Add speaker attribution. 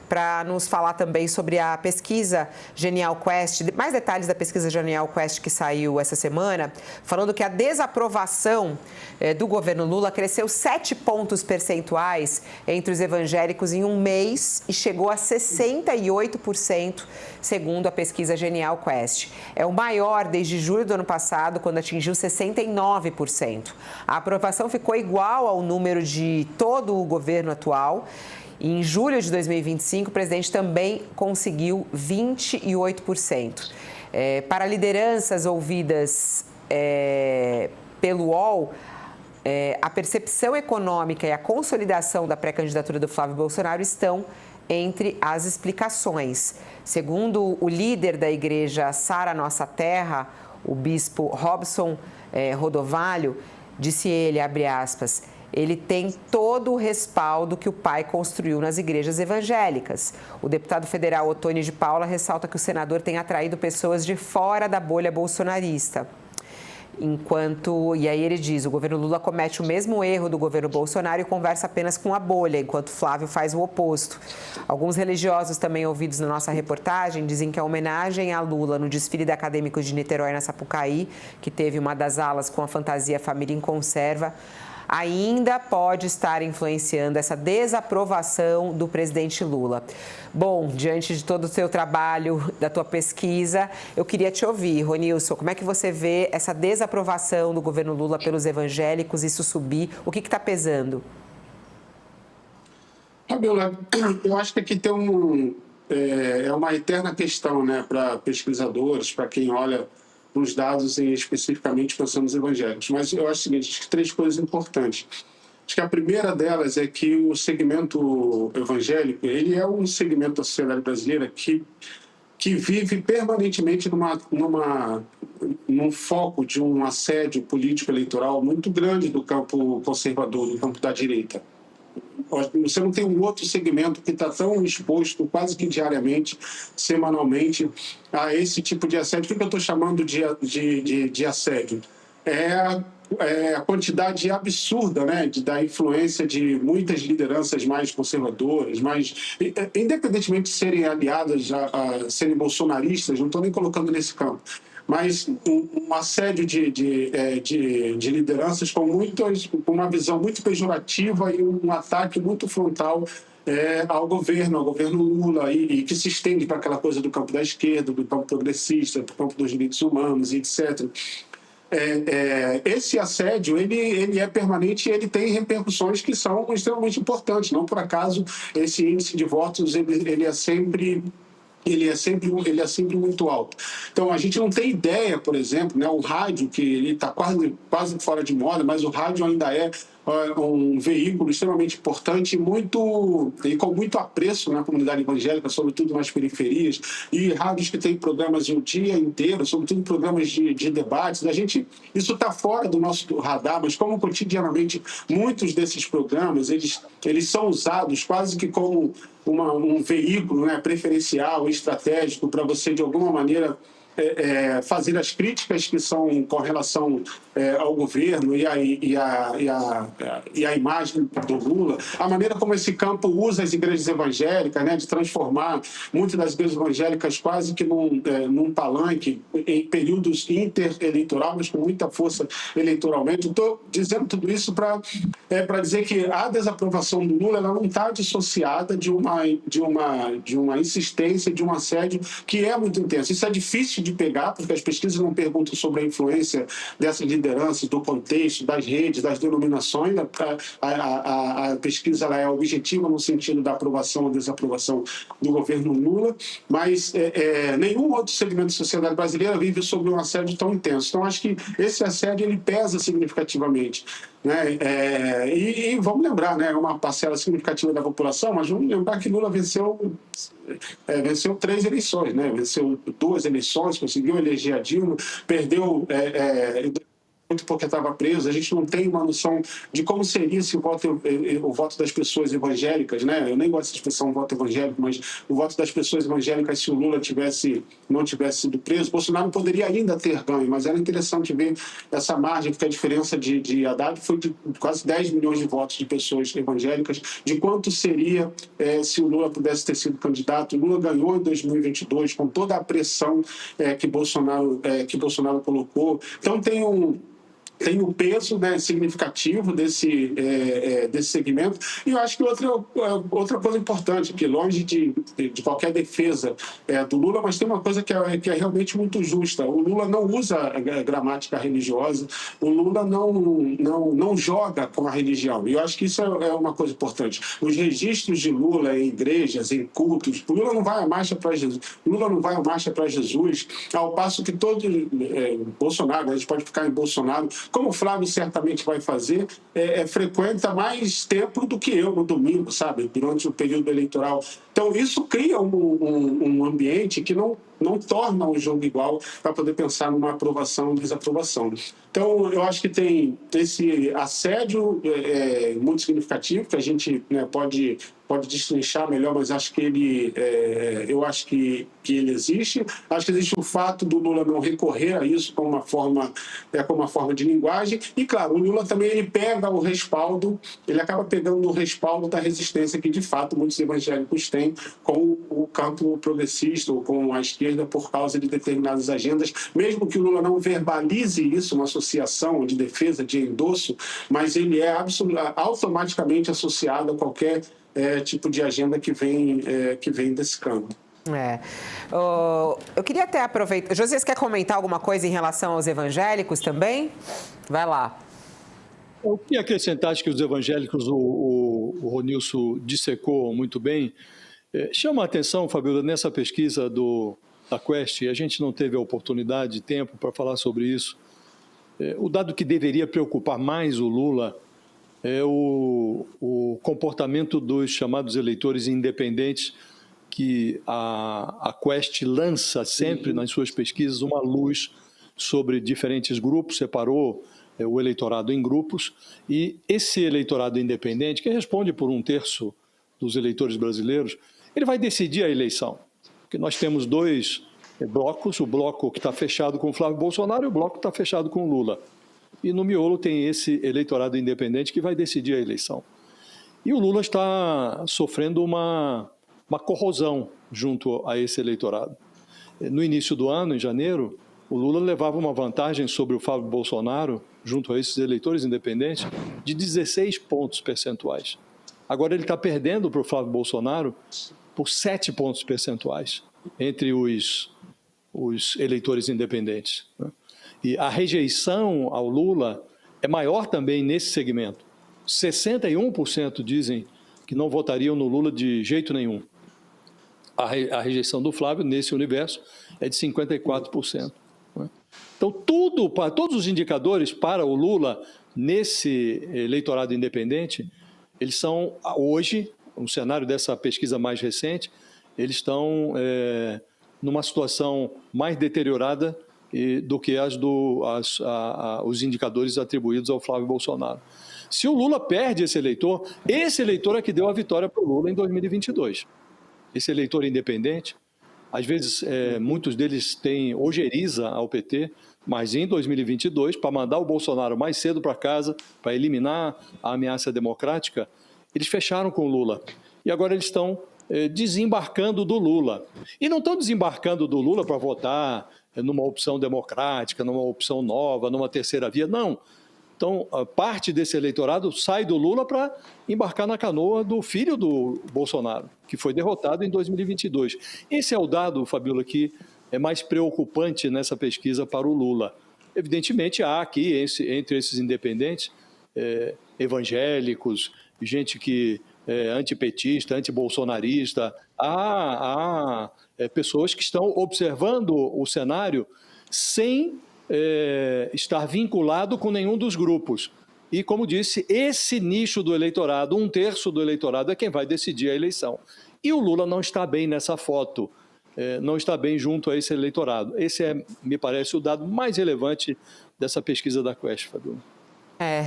Speaker 1: para nos falar também sobre a pesquisa Genial Quest, mais detalhes da pesquisa Genial Quest que saiu essa semana, falando que a desaprovação do governo Lula cresceu 7 pontos percentuais entre os evangélicos em um mês e chegou a 68%, segundo a pesquisa Genial Quest. É o maior desde julho do ano passado, quando atingiu 69%. A aprovação ficou igual ao número de todo o governo atual. Em julho de 2025, o presidente também conseguiu 28%. Para lideranças ouvidas pelo UOL, a percepção econômica e a consolidação da pré-candidatura do Flávio Bolsonaro estão entre as explicações. Segundo o líder da igreja Sara Nossa Terra, o bispo Robson Rodovalho, disse ele, abre aspas, ele tem todo o respaldo que o pai construiu nas igrejas evangélicas. O deputado federal Ottoni de Paula ressalta que o senador tem atraído pessoas de fora da bolha bolsonarista. E aí ele diz, o governo Lula comete o mesmo erro do governo Bolsonaro e conversa apenas com a bolha, enquanto Flávio faz o oposto. Alguns religiosos também ouvidos na nossa reportagem dizem que a homenagem a Lula no desfile da Acadêmicos de Niterói na Sapucaí, que teve uma das alas com a fantasia Família em Conserva, ainda pode estar influenciando essa desaprovação do presidente Lula. Bom, diante de todo o seu trabalho, da tua pesquisa, eu queria te ouvir, Ronilson, como é que você vê essa desaprovação do governo Lula pelos evangélicos, isso subir, o que está pesando?
Speaker 2: Fabiola, eu acho que aqui tem uma eterna questão, né, para pesquisadores, para quem olha os dados e especificamente pensando nos evangélicos. Mas eu acho o seguinte, acho que 3 coisas importantes. Acho que a primeira delas é que o segmento evangélico, ele é um segmento da sociedade brasileira que vive permanentemente num foco de um assédio político eleitoral muito grande do campo conservador, do campo da direita. Você não tem um outro segmento que está tão exposto quase que diariamente, semanalmente, a esse tipo de assédio. O que eu estou chamando de assédio? É a quantidade absurda, né, da influência de muitas lideranças mais conservadoras, independentemente de serem aliadas, a serem bolsonaristas, não estou nem colocando nesse campo, mas um assédio de lideranças com uma visão muito pejorativa e um ataque muito frontal ao governo Lula, e que se estende para aquela coisa do campo da esquerda, do campo progressista, do campo dos direitos humanos, etc. Esse assédio ele é permanente e ele tem repercussões que são extremamente importantes. Não por acaso esse índice de votos ele é sempre muito alto. Então, a gente não tem ideia, por exemplo, né, o rádio, que ele está quase fora de moda, mas o rádio ainda é um veículo extremamente importante e com muito apreço na comunidade evangélica, sobretudo nas periferias, e rádios que têm programas o dia inteiro, sobretudo programas de debates. Isso está fora do nosso radar, mas como cotidianamente muitos desses programas eles são usados quase que como um veículo, né, preferencial, estratégico, para você, de alguma maneira, fazer as críticas que são com relação ao governo e a imagem do Lula, a maneira como esse campo usa as igrejas evangélicas, né, de transformar muitas das igrejas evangélicas quase que num palanque em períodos intereleitorais, mas com muita força eleitoralmente. Estou dizendo tudo isso para dizer que a desaprovação do Lula ela não está dissociada de uma insistência, de um assédio que é muito intenso. Isso é difícil de pegar, porque as pesquisas não perguntam sobre a influência dessas lideranças, do contexto, das redes, das denominações. A pesquisa ela é objetiva no sentido da aprovação ou desaprovação do governo Lula, mas nenhum outro segmento da sociedade brasileira vive sob um assédio tão intenso. Então, acho que esse assédio ele pesa significativamente. Né? E vamos lembrar, né, uma parcela significativa da população, mas vamos lembrar que Lula venceu 3 eleições, né? Venceu 2 eleições, conseguiu eleger a Dilma, perdeu muito porque estava preso, a gente não tem uma noção de como seria se o voto das pessoas evangélicas, né? Eu nem gosto de expressão voto evangélico, mas o voto das pessoas evangélicas se o Lula não tivesse sido preso. Bolsonaro poderia ainda ter ganho, mas era interessante ver essa margem, porque a diferença de Haddad foi de quase 10 milhões de votos de pessoas evangélicas, de quanto seria se o Lula pudesse ter sido candidato. O Lula ganhou em 2022 com toda a pressão que Bolsonaro colocou. Então tem um peso, né, significativo desse segmento. E eu acho que outra coisa importante, que longe de qualquer defesa do Lula, mas tem uma coisa que é realmente muito justa. O Lula não usa gramática religiosa, o Lula não joga com a religião. E eu acho que isso é uma coisa importante. Os registros de Lula em igrejas, em cultos, o Lula não vai à marcha para Jesus, ao passo que Bolsonaro, a gente pode ficar em Bolsonaro, como o Flávio certamente vai fazer, frequenta mais tempo do que eu no domingo, sabe, durante o período eleitoral. Então, isso cria um ambiente que não torna o jogo igual para poder pensar numa aprovação ou desaprovação. Então, eu acho que tem esse assédio muito significativo, que a gente, né, pode destrinchar melhor, mas acho que eu acho que ele existe. Acho que existe o fato do Lula não recorrer a isso como uma forma de linguagem. E, claro, o Lula também ele acaba pegando o respaldo da resistência que, de fato, muitos evangélicos têm com o campo progressista ou com a esquerda por causa de determinadas agendas, mesmo que o Lula não verbalize isso, uma associação de defesa, de endosso, mas ele é automaticamente associado a qualquer tipo de agenda que vem desse campo.
Speaker 1: Eu queria até aproveitar... Josias, quer comentar alguma coisa em relação aos evangélicos também? Vai lá.
Speaker 3: Eu queria acrescentar que os evangélicos, o Ronilson dissecou muito bem. Chama a atenção, Fabiola, nessa pesquisa da Quest, a gente não teve a oportunidade de tempo para falar sobre isso. O dado que deveria preocupar mais o Lula é o comportamento dos chamados eleitores independentes, que a Quest lança sempre nas suas pesquisas uma luz sobre diferentes grupos, separou o eleitorado em grupos, e esse eleitorado independente, que responde por 1/3 dos eleitores brasileiros, ele vai decidir a eleição. Porque nós temos dois blocos, o bloco que está fechado com o Flávio Bolsonaro e o bloco que está fechado com o Lula. E no miolo tem esse eleitorado independente que vai decidir a eleição. E o Lula está sofrendo uma corrosão junto a esse eleitorado. No início do ano, em janeiro, o Lula levava uma vantagem sobre o Flávio Bolsonaro, junto a esses eleitores independentes, de 16 pontos percentuais. Agora ele está perdendo para o Flávio Bolsonaro por 7 pontos percentuais entre os eleitores independentes. E a rejeição ao Lula é maior também nesse segmento. 61% dizem que não votariam no Lula de jeito nenhum. A rejeição do Flávio, nesse universo, é de 54%. Então, todos os indicadores para o Lula, nesse eleitorado independente, eles são, hoje, no cenário dessa pesquisa mais recente, eles estão numa situação mais deteriorada do que os indicadores atribuídos ao Flávio Bolsonaro. Se o Lula perde esse eleitor é que deu a vitória para o Lula em 2022. Esse eleitor independente, às vezes muitos deles têm ojeriza ao PT, mas em 2022, para mandar o Bolsonaro mais cedo para casa, para eliminar a ameaça democrática, eles fecharam com o Lula. E agora eles estão desembarcando do Lula. E não estão desembarcando do Lula para votar numa opção democrática, numa opção nova, numa terceira via, não. Então, parte desse eleitorado sai do Lula para embarcar na canoa do filho do Bolsonaro, que foi derrotado em 2022. Esse é o dado, Fabiola, que é mais preocupante nessa pesquisa para o Lula. Evidentemente, há aqui, entre esses independentes, evangélicos, gente que é antipetista, antibolsonarista, há pessoas que estão observando o cenário sem estar vinculado com nenhum dos grupos. E, como disse, esse nicho do eleitorado, 1/3 do eleitorado, é quem vai decidir a eleição. E o Lula não está bem nessa foto. não está bem junto a esse eleitorado. Esse é, me parece, o dado mais relevante dessa pesquisa da Quest, Fabiola.